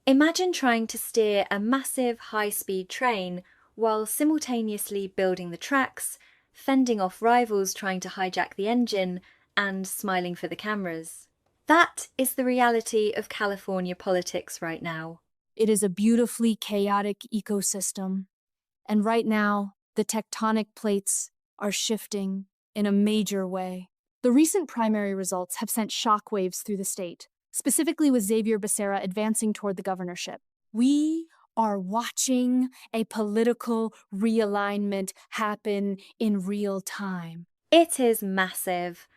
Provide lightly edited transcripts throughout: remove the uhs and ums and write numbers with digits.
Imagine trying to steer a massive high-speed train while simultaneously building the tracks, fending off rivals trying to hijack the engine, and smiling for the cameras. That is the reality of California politics right now. It is a beautifully chaotic ecosystem. And right now, the tectonic plates are shifting in a major way. The recent primary results have sent shockwaves through the state, specifically with Xavier Becerra advancing toward the governorship. We are watching a political realignment happen in real time. It is massive.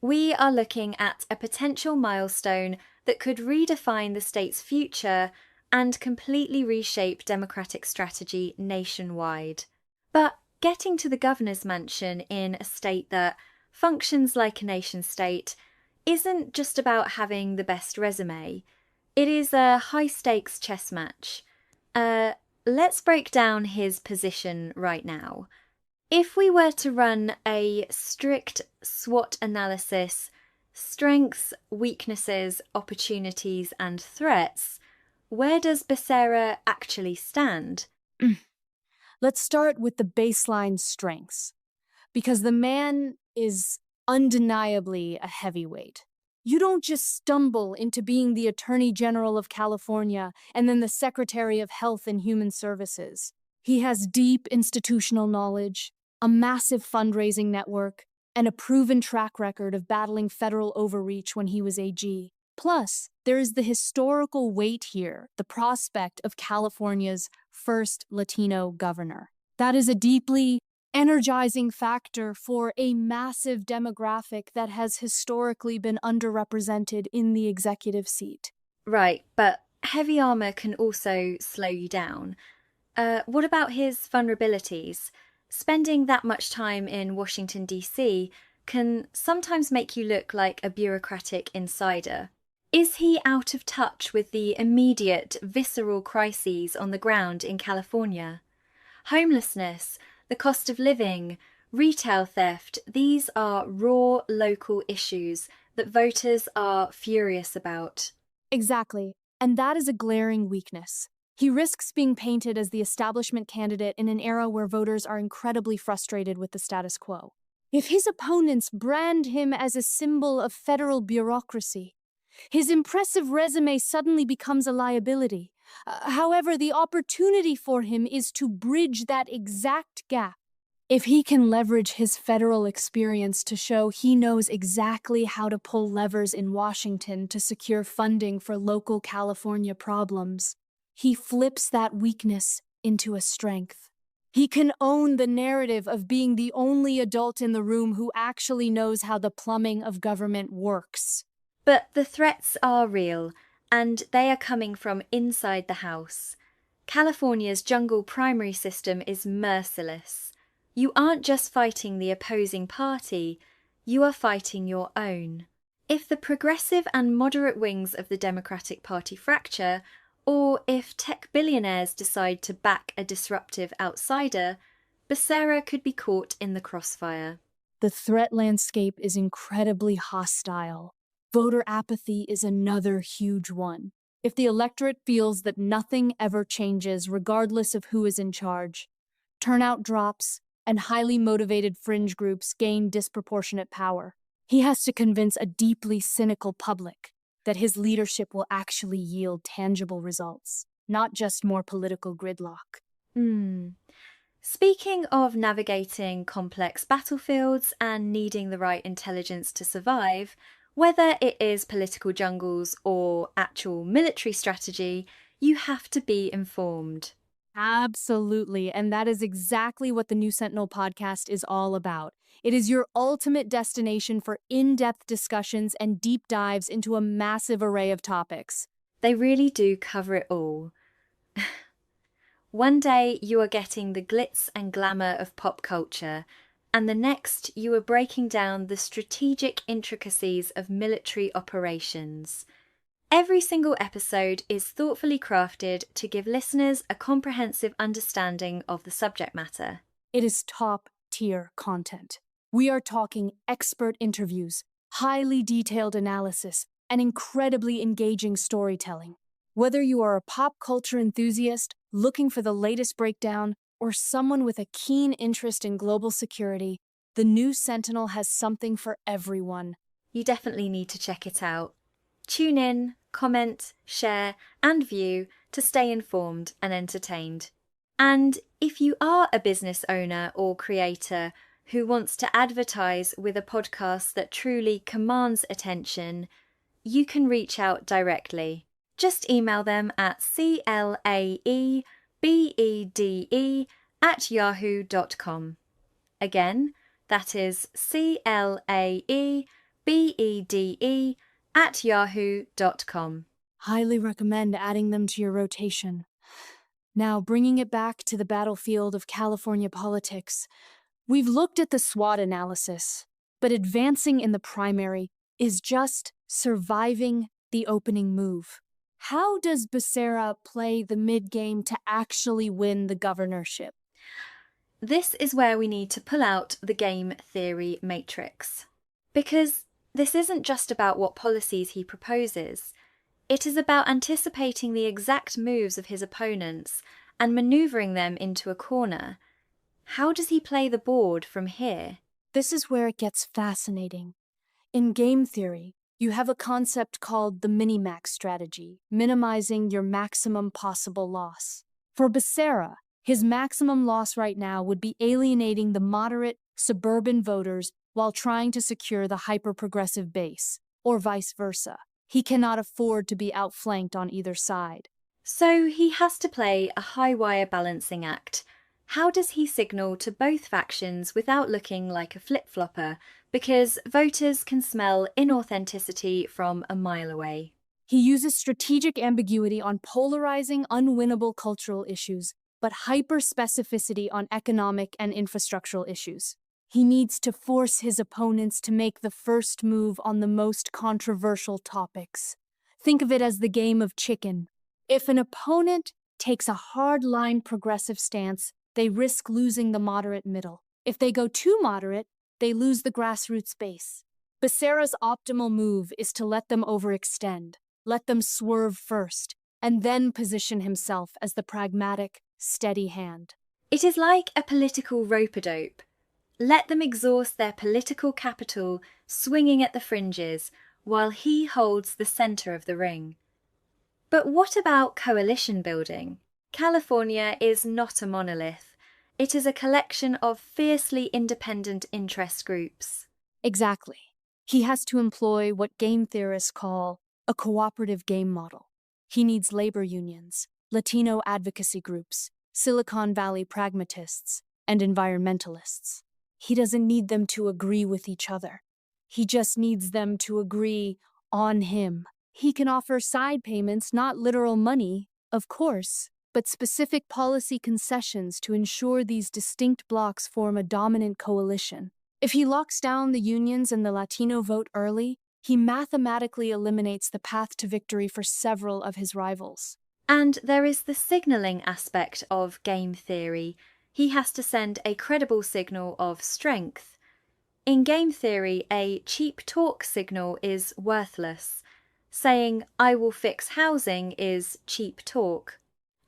We are looking at a potential milestone that could redefine the state's future and completely reshape democratic strategy nationwide. But getting to the governor's mansion in a state that functions like a nation state isn't just about having the best resume. It is a high-stakes chess match. Let's break down his position right now. If we were to run a strict SWOT analysis, strengths, weaknesses, opportunities, and threats, where does Becerra actually stand? Let's start with the baseline strengths, because the man is undeniably a heavyweight. You don't just stumble into being the Attorney General of California and then the Secretary of Health and Human Services. He has deep institutional knowledge, a massive fundraising network, and a proven track record of battling federal overreach when he was AG. Plus, there is the historical weight here, the prospect of California's first Latino governor. That is a deeply energizing factor for a massive demographic that has historically been underrepresented in the executive seat. Right, but heavy armor can also slow you down. What about his vulnerabilities? Spending that much time in Washington, D.C. can sometimes make you look like a bureaucratic insider. Is he out of touch with the immediate, visceral crises on the ground in California? Homelessness, the cost of living, retail theft, these are raw local issues that voters are furious about. Exactly, and that is a glaring weakness. He risks being painted as the establishment candidate in an era where voters are incredibly frustrated with the status quo. If his opponents brand him as a symbol of federal bureaucracy, his impressive resume suddenly becomes a liability. However, the opportunity for him is to bridge that exact gap. If he can leverage his federal experience to show he knows exactly how to pull levers in Washington to secure funding for local California problems, he flips that weakness into a strength. He can own the narrative of being the only adult in the room who actually knows how the plumbing of government works. But the threats are real, and they are coming from inside the House. California's jungle primary system is merciless. You aren't just fighting the opposing party, you are fighting your own. If the progressive and moderate wings of the Democratic Party fracture, or if tech billionaires decide to back a disruptive outsider, Becerra could be caught in the crossfire. The threat landscape is incredibly hostile. Voter apathy is another huge one. If the electorate feels that nothing ever changes regardless of who is in charge, turnout drops, and highly motivated fringe groups gain disproportionate power. He has to convince a deeply cynical public that his leadership will actually yield tangible results, not just more political gridlock. Speaking of navigating complex battlefields and needing the right intelligence to survive, whether it is political jungles or actual military strategy, you have to be informed. Absolutely, and that is exactly what the New Sentinel podcast is all about. It is your ultimate destination for in-depth discussions and deep dives into a massive array of topics. They really do cover it all. One day you are getting the glitz and glamour of pop culture, and the next you are breaking down the strategic intricacies of military operations. Every single episode is thoughtfully crafted to give listeners a comprehensive understanding of the subject matter. It is top-tier content. We are talking expert interviews, highly detailed analysis, and incredibly engaging storytelling. Whether you are a pop culture enthusiast looking for the latest breakdown or someone with a keen interest in global security, the new Sentinel has something for everyone. You definitely need to check it out. Tune in, comment, share, and view to stay informed and entertained. And if you are a business owner or creator who wants to advertise with a podcast that truly commands attention, you can reach out directly. Just email them at claebede@yahoo.com. Again, that is claebede@yahoo.com. Highly recommend adding them to your rotation. Now, bringing it back to the battlefield of California politics, we've looked at the SWOT analysis, but advancing in the primary is just surviving the opening move. How does Becerra play the mid-game to actually win the governorship? This is where we need to pull out the game theory matrix. Because this isn't just about what policies he proposes. It is about anticipating the exact moves of his opponents and manoeuvring them into a corner. How does he play the board from here? This is where it gets fascinating. In game theory, you have a concept called the minimax strategy, minimizing your maximum possible loss. For Becerra, his maximum loss right now would be alienating the moderate suburban voters while trying to secure the hyper-progressive base, or vice versa. He cannot afford to be outflanked on either side. So he has to play a high-wire balancing act. How does he signal to both factions without looking like a flip-flopper? Because voters can smell inauthenticity from a mile away. He uses strategic ambiguity on polarizing, unwinnable cultural issues, but hyper-specificity on economic and infrastructural issues. He needs to force his opponents to make the first move on the most controversial topics. Think of it as the game of chicken. If an opponent takes a hard-line progressive stance, they risk losing the moderate middle. If they go too moderate, they lose the grassroots base. Becerra's optimal move is to let them overextend, let them swerve first, and then position himself as the pragmatic, steady hand. It is like a political rope-a-dope. Let them exhaust their political capital, swinging at the fringes, while he holds the centre of the ring. But what about coalition building? California is not a monolith. It is a collection of fiercely independent interest groups. Exactly. He has to employ what game theorists call a cooperative game model. He needs labor unions, Latino advocacy groups, Silicon Valley pragmatists, and environmentalists. He doesn't need them to agree with each other. He just needs them to agree on him. He can offer side payments, not literal money, of course, but specific policy concessions to ensure these distinct blocs form a dominant coalition. If he locks down the unions and the Latino vote early, he mathematically eliminates the path to victory for several of his rivals. And there is the signalling aspect of game theory. He has to send a credible signal of strength. In game theory, a cheap talk signal is worthless. Saying, "I will fix housing" is cheap talk.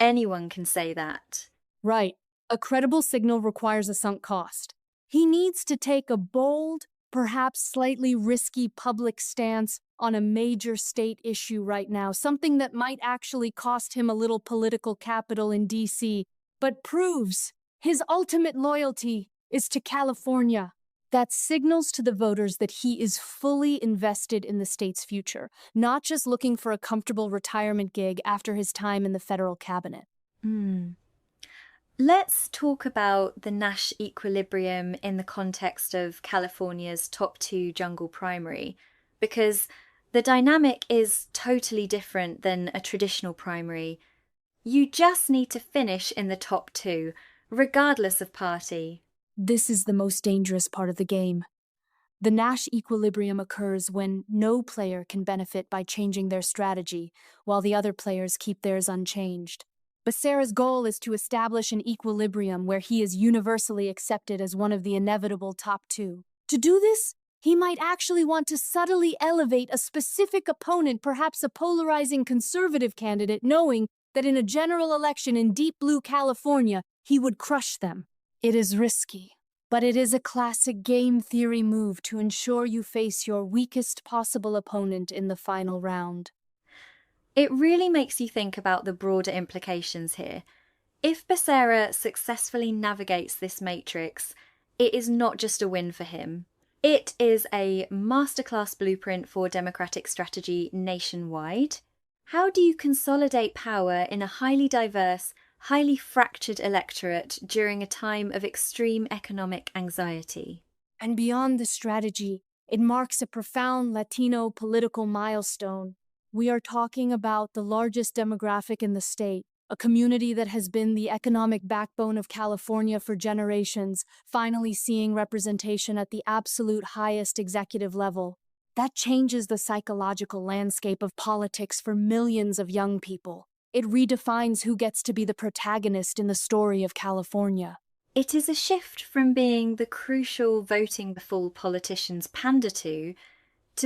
Anyone can say that. Right. A credible signal requires a sunk cost. He needs to take a bold, perhaps slightly risky public stance on a major state issue right now, something that might actually cost him a little political capital in D.C., but proves his ultimate loyalty is to California. That signals to the voters that he is fully invested in the state's future, not just looking for a comfortable retirement gig after his time in the federal cabinet. Let's talk about the Nash equilibrium in the context of California's top 2 jungle primary, because the dynamic is totally different than a traditional primary. You just need to finish in the top 2, regardless of party. This is the most dangerous part of the game. The Nash equilibrium occurs when no player can benefit by changing their strategy, while the other players keep theirs unchanged. Becerra's goal is to establish an equilibrium where he is universally accepted as one of the inevitable top 2. To do this, He might actually want to subtly elevate a specific opponent, perhaps a polarizing conservative candidate, knowing that in a general election in deep blue California, he would crush them. It is risky, but it is a classic game theory move to ensure you face your weakest possible opponent in the final round. It really makes you think about the broader implications here. If Becerra successfully navigates this matrix, it is not just a win for him. It is a masterclass blueprint for democratic strategy nationwide. How do you consolidate power in a highly diverse, highly fractured electorate during a time of extreme economic anxiety? And beyond the strategy, it marks a profound Latino political milestone. We are talking about the largest demographic in the state, a community that has been the economic backbone of California for generations, finally seeing representation at the absolute highest executive level. That changes the psychological landscape of politics for millions of young people. It redefines who gets to be the protagonist in the story of California. It is a shift from being the crucial voting before politicians pander to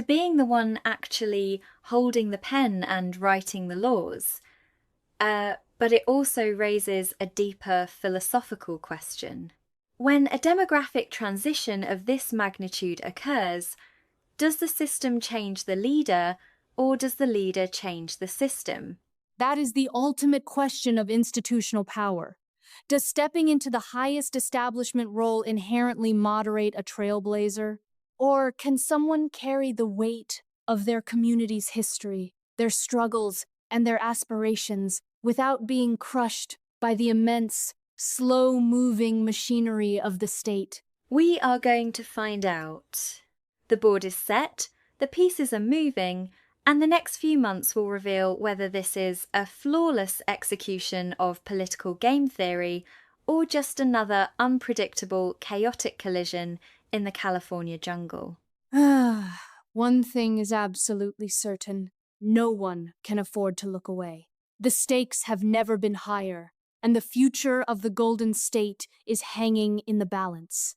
being the one actually holding the pen and writing the laws. But it also raises a deeper philosophical question. When a demographic transition of this magnitude occurs, does the system change the leader, or does the leader change the system? That is the ultimate question of institutional power. Does stepping into the highest establishment role inherently moderate a trailblazer? Or can someone carry the weight of their community's history, their struggles, and their aspirations without being crushed by the immense, slow-moving machinery of the state? We are going to find out. The board is set, the pieces are moving, and the next few months will reveal whether this is a flawless execution of political game theory or just another unpredictable, chaotic collision in the California jungle. One thing is absolutely certain. No one can afford to look away. The stakes have never been higher, and the future of the Golden State is hanging in the balance.